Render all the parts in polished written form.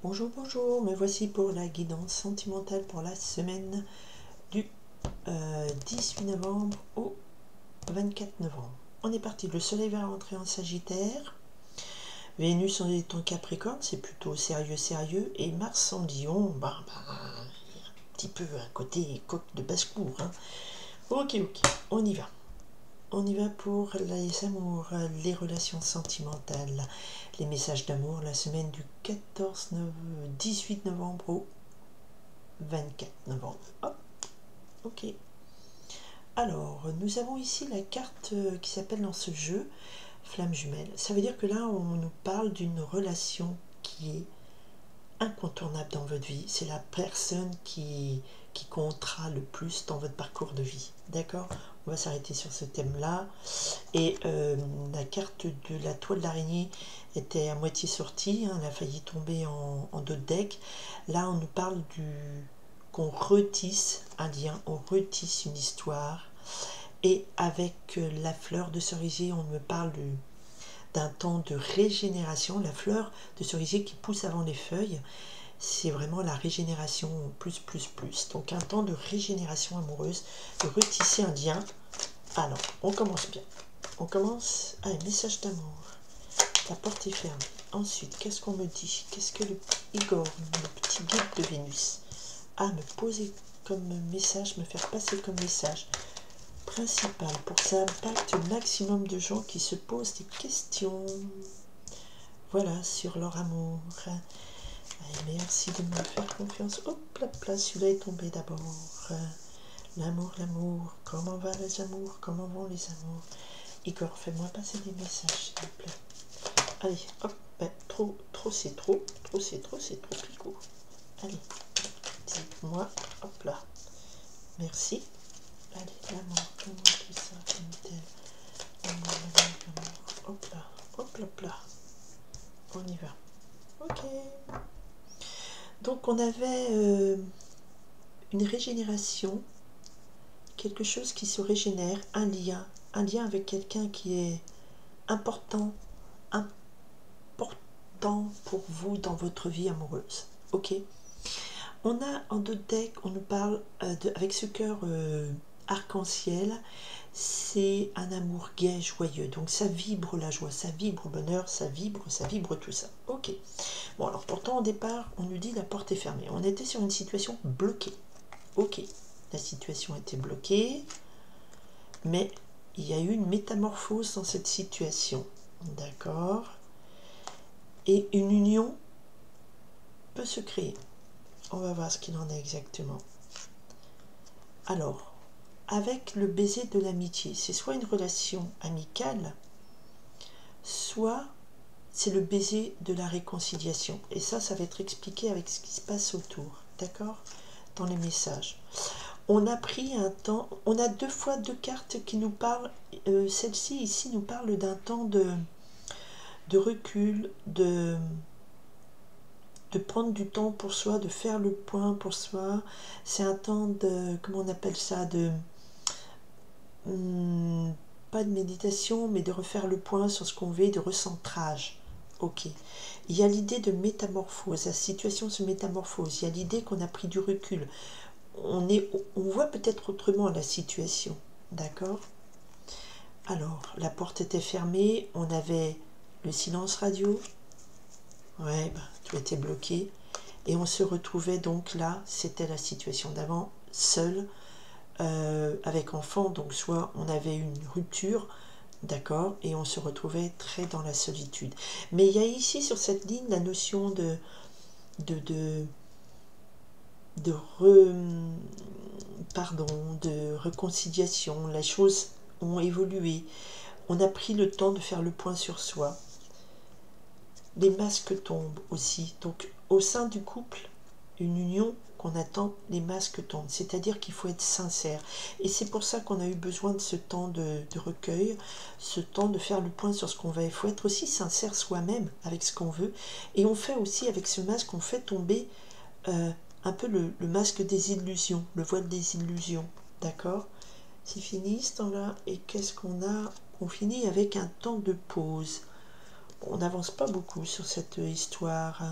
Bonjour, bonjour, me voici pour la guidance sentimentale pour la semaine du 18 novembre au 24 novembre. On est parti, le soleil va rentrer en Sagittaire, Vénus est en Capricorne, c'est plutôt sérieux, et Mars en Lion, un petit peu un côté coq de basse-cour. Ok, on y va. On y va pour les amours, les relations sentimentales, les messages d'amour, la semaine du 18 novembre au 24 novembre. Hop, ok. Alors, nous avons ici la carte qui s'appelle dans ce jeu Flamme jumelle. Ça veut dire que là, on nous parle d'une relation qui est incontournable dans votre vie. C'est la personne qui comptera le plus dans votre parcours de vie. D'accord? On va s'arrêter sur ce thème-là. Et la carte de la toile d'araignée était à moitié sortie. Elle a failli tomber en dos de deck. Là, on nous parle qu'on retisse un lien, on retisse une histoire. Et avec la fleur de cerisier, on me parle d'un temps de régénération. La fleur de cerisier qui pousse avant les feuilles, c'est vraiment la régénération plus. Donc un temps de régénération amoureuse, de retisser un lien. Alors, on commence bien. On commence. Ah, un message d'amour. La porte est fermée. Ensuite, qu'est-ce qu'on me dit? Qu'est-ce que le Igor, le petit guide de Vénus, a me poser comme message, me faire passer comme message principal pour que ça impacte le maximum de gens qui se posent des questions, voilà, sur leur amour. Allez, merci de me faire confiance. Hop, là, celui-là est tombé d'abord. L'amour, comment va les amours, comment vont les amours? Igor, fais-moi passer des messages, s'il te plaît. Allez, hop, trop c'est trop picot. Allez, dites-moi, hop là. Merci. Allez, l'amour, comment tout ça, comme tel. L'amour. Hop là. On y va. Ok. Donc on avait une régénération, quelque chose qui se régénère, un lien avec quelqu'un qui est important pour vous dans votre vie amoureuse. Ok. On a en deux decks, on nous parle avec ce cœur arc-en-ciel, c'est un amour gai, joyeux. Donc ça vibre la joie, ça vibre le bonheur, ça vibre tout ça. Ok. Bon, alors pourtant au départ, on nous dit la porte est fermée. On était sur une situation bloquée. Ok. La situation était bloquée, mais il y a eu une métamorphose dans cette situation. D'accord. Et une union peut se créer. On va voir ce qu'il en est exactement. Alors, avec le baiser de l'amitié, c'est soit une relation amicale, soit c'est le baiser de la réconciliation. Et ça va être expliqué avec ce qui se passe autour, d'accord? Dans les messages. On a pris un temps, on a deux fois deux cartes qui nous parlent, celle-ci ici nous parle d'un temps de recul, de prendre du temps pour soi, de faire le point pour soi. C'est un temps de, comment on appelle ça, pas de méditation, mais de refaire le point sur ce qu'on veut, de recentrage. Ok. Il y a l'idée de métamorphose, la situation se métamorphose, il y a l'idée qu'on a pris du recul. On voit peut-être autrement la situation, d'accord? Alors, la porte était fermée, on avait le silence radio, ouais, tout était bloqué, et on se retrouvait donc là, c'était la situation d'avant, seul, avec enfant, donc soit on avait une rupture, d'accord, et on se retrouvait très dans la solitude. Mais il y a ici sur cette ligne la notion de réconciliation. Les choses ont évolué, on a pris le temps de faire le point sur soi. Les masques tombent aussi, donc au sein du couple, une union qu'on attend, les masques tombent, c'est-à-dire qu'il faut être sincère, et c'est pour ça qu'on a eu besoin de ce temps de recueil, ce temps de faire le point sur ce qu'on veut. Il faut être aussi sincère soi-même avec ce qu'on veut, et on fait aussi avec ce masque, on fait tomber un peu le masque des illusions, le voile des illusions, d'accord? C'est fini ce temps-là, et qu'est-ce qu'on a? On finit avec un temps de pause. On n'avance pas beaucoup sur cette histoire.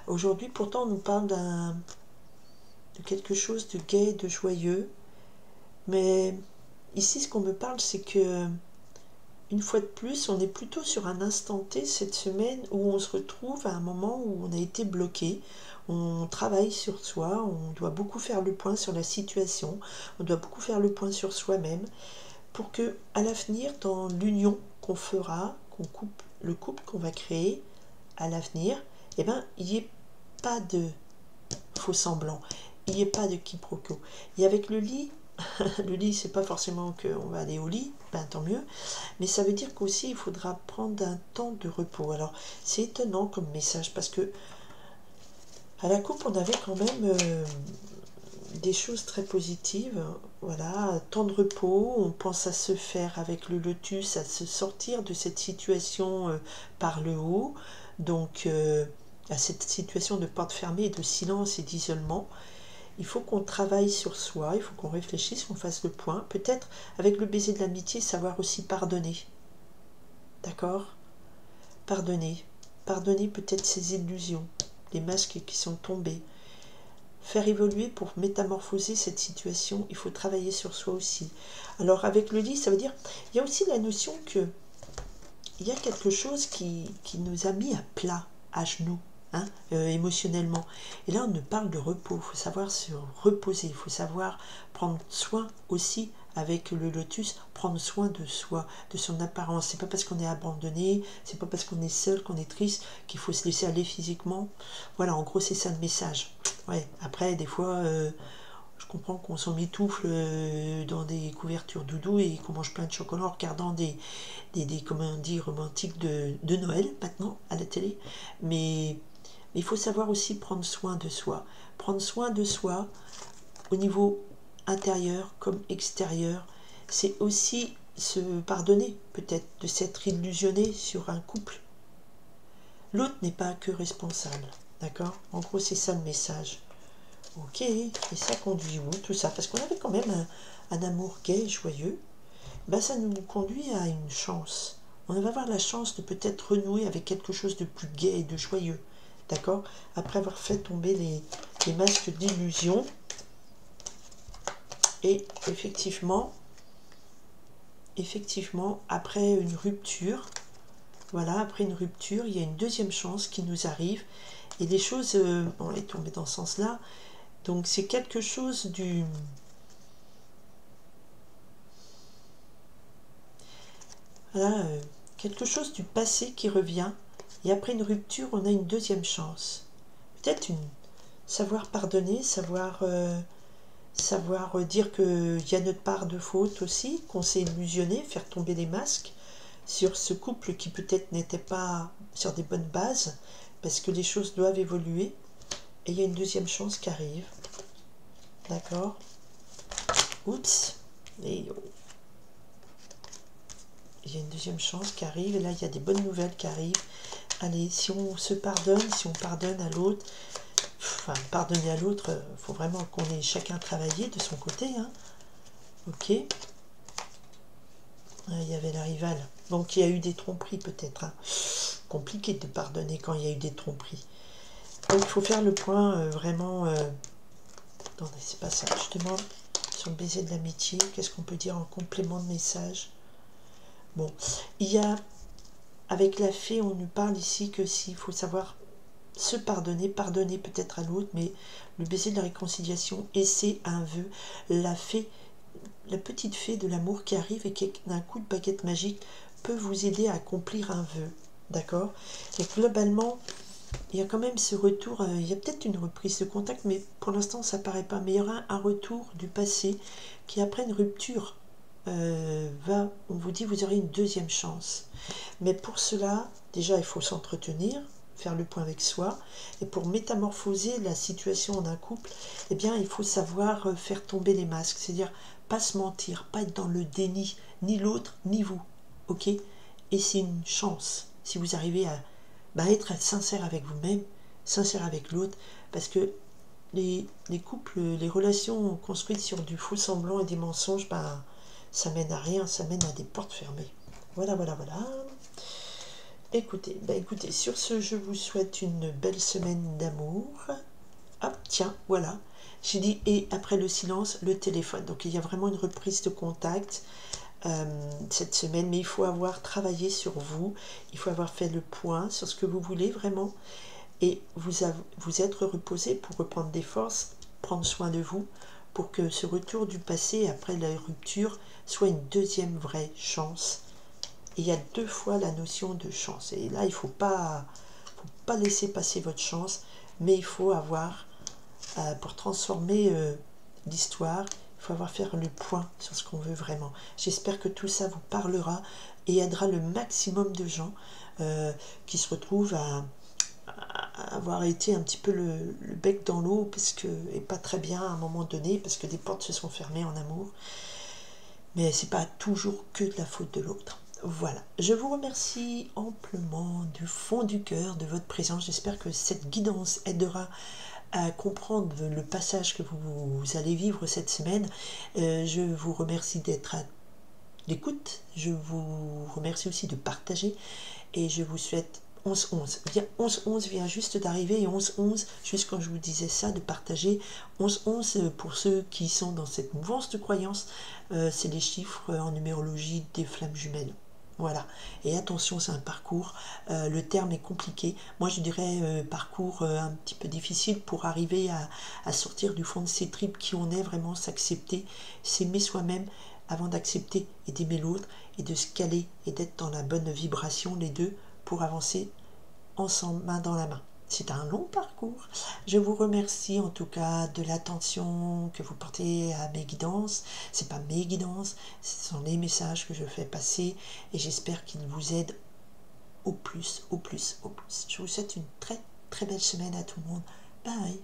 Aujourd'hui, pourtant, on nous parle de quelque chose de gai, de joyeux. Mais ici, ce qu'on me parle, c'est que, une fois de plus, on est plutôt sur un instant T cette semaine où on se retrouve à un moment où on a été bloqué. On travaille sur soi, on doit beaucoup faire le point sur la situation, on doit beaucoup faire le point sur soi-même pour que, à l'avenir, dans l'union qu'on fera, le couple qu'on va créer à l'avenir, eh ben, il n'y ait pas de faux semblant, il n'y ait pas de quiproquo. Et avec le lit, le lit, c'est pas forcément qu'on va aller au lit, ben tant mieux, mais ça veut dire qu'aussi il faudra prendre un temps de repos. Alors c'est étonnant comme message parce que à la coupe on avait quand même des choses très positives. Voilà, temps de repos, on pense à se faire avec le lotus, à se sortir de cette situation par le haut, donc à cette situation de porte fermée, de silence et d'isolement. Il faut qu'on travaille sur soi, il faut qu'on réfléchisse, qu'on fasse le point. Peut-être, avec le baiser de l'amitié, savoir aussi pardonner. D'accord? Pardonner. Pardonner peut-être ses illusions, les masques qui sont tombés. Faire évoluer pour métamorphoser cette situation, il faut travailler sur soi aussi. Alors, avec le lit, ça veut dire... Il y a aussi la notion que il y a quelque chose qui nous a mis à plat, à genoux. Émotionnellement. Et là, on nous parle de repos. Il faut savoir se reposer. Il faut savoir prendre soin aussi avec le lotus, prendre soin de soi, de son apparence. C'est pas parce qu'on est abandonné, c'est pas parce qu'on est seul, qu'on est triste, qu'il faut se laisser aller physiquement. Voilà, en gros, c'est ça le message. Ouais. Après, des fois, je comprends qu'on s'emmitoufle dans des couvertures doudou et qu'on mange plein de chocolat en regardant des comédies romantiques de Noël, maintenant, à la télé. Mais il faut savoir aussi prendre soin de soi. Prendre soin de soi au niveau intérieur comme extérieur. C'est aussi se pardonner peut-être de s'être illusionné sur un couple. L'autre n'est pas que responsable. D'accord? En gros, c'est ça le message. Ok, et ça conduit où tout ça? Parce qu'on avait quand même un amour gai, joyeux. Ben, ça nous conduit à une chance. On va avoir la chance de peut-être renouer avec quelque chose de plus gai et de joyeux. D'accord? Après avoir fait tomber les masques d'illusion. Et effectivement, après une rupture, voilà, après une rupture, il y a une deuxième chance qui nous arrive. Et les choses, on est tombé dans ce sens-là. Donc c'est quelque chose du... Voilà, quelque chose du passé qui revient. Et après une rupture, on a une deuxième chance. Peut-être savoir pardonner, savoir dire qu'il y a notre part de faute aussi, qu'on s'est illusionné, faire tomber les masques sur ce couple qui peut-être n'était pas sur des bonnes bases, parce que les choses doivent évoluer. Et il y a une deuxième chance qui arrive. D'accord? Oups. Et il y a une deuxième chance qui arrive, et là il y a des bonnes nouvelles qui arrivent. Allez, si on se pardonne, si on pardonne à l'autre, enfin, pardonner à l'autre, il faut vraiment qu'on ait chacun travaillé de son côté. Hein. Ok. Il y avait la rivale. Donc il y a eu des tromperies peut-être. Hein. Compliqué de pardonner quand il y a eu des tromperies. Donc il faut faire le point vraiment... Attendez, c'est pas ça. Je demande sur le baiser de l'amitié. Qu'est-ce qu'on peut dire en complément de message? Bon, il y a... Avec la fée, on nous parle ici que s'il faut savoir se pardonner, pardonner peut-être à l'autre, mais le baiser de la réconciliation, et c'est un vœu. La fée, la petite fée de l'amour qui arrive et qui, d'un coup de baguette magique, peut vous aider à accomplir un vœu. D'accord? Et globalement, il y a quand même ce retour, il y a peut-être une reprise de contact, mais pour l'instant, ça paraît pas. Mais il y aura un retour du passé qui, après une rupture, on vous dit, vous aurez une deuxième chance. Mais pour cela, déjà, il faut s'entretenir, faire le point avec soi. Et pour métamorphoser la situation d'un couple, eh bien, il faut savoir faire tomber les masques. C'est-à-dire, pas se mentir, pas être dans le déni, ni l'autre, ni vous. Ok? Et c'est une chance, si vous arrivez à être sincère avec vous-même, sincère avec l'autre, parce que les couples, les relations construites sur du faux semblant et des mensonges, ça mène à rien, ça mène à des portes fermées. Voilà. écoutez, sur ce, je vous souhaite une belle semaine d'amour. Hop, tiens, voilà. J'ai dit, et après le silence, le téléphone. Donc, il y a vraiment une reprise de contact cette semaine. Mais il faut avoir travaillé sur vous. Il faut avoir fait le point sur ce que vous voulez vraiment. Et vous être reposé pour reprendre des forces, prendre soin de vous, pour que ce retour du passé, après la rupture, soit une deuxième vraie chance. Et il y a 2 fois la notion de chance. Et là, il ne faut pas laisser passer votre chance, mais il faut avoir, pour transformer l'histoire, il faut avoir faire le point sur ce qu'on veut vraiment. J'espère que tout ça vous parlera et aidera le maximum de gens qui se retrouvent à avoir été un petit peu le bec dans l'eau et pas très bien à un moment donné parce que des portes se sont fermées en amour. Mais c'est pas toujours que de la faute de l'autre. Voilà, je vous remercie amplement du fond du cœur de votre présence. J'espère que cette guidance aidera à comprendre le passage que vous allez vivre cette semaine. Je vous remercie d'être à l'écoute. Je vous remercie aussi de partager. Et je vous souhaite 11-11. 11-11 vient juste d'arriver et 11-11, juste quand je vous disais ça, de partager 11-11 pour ceux qui sont dans cette mouvance de croyance, c'est les chiffres en numérologie des flammes jumelles. Voilà, et attention, c'est un parcours, le terme est compliqué, moi je dirais parcours un petit peu difficile pour arriver à sortir du fond de ses tripes, qui on est vraiment, s'accepter, s'aimer soi-même avant d'accepter et d'aimer l'autre, et de se caler et d'être dans la bonne vibration, les deux, pour avancer ensemble, main dans la main. C'est un long parcours. Je vous remercie en tout cas de l'attention que vous portez à mes guidances. C'est pas mes guidances, ce sont les messages que je fais passer et j'espère qu'ils vous aident au plus, au plus, au plus. Je vous souhaite une très très belle semaine à tout le monde. Bye.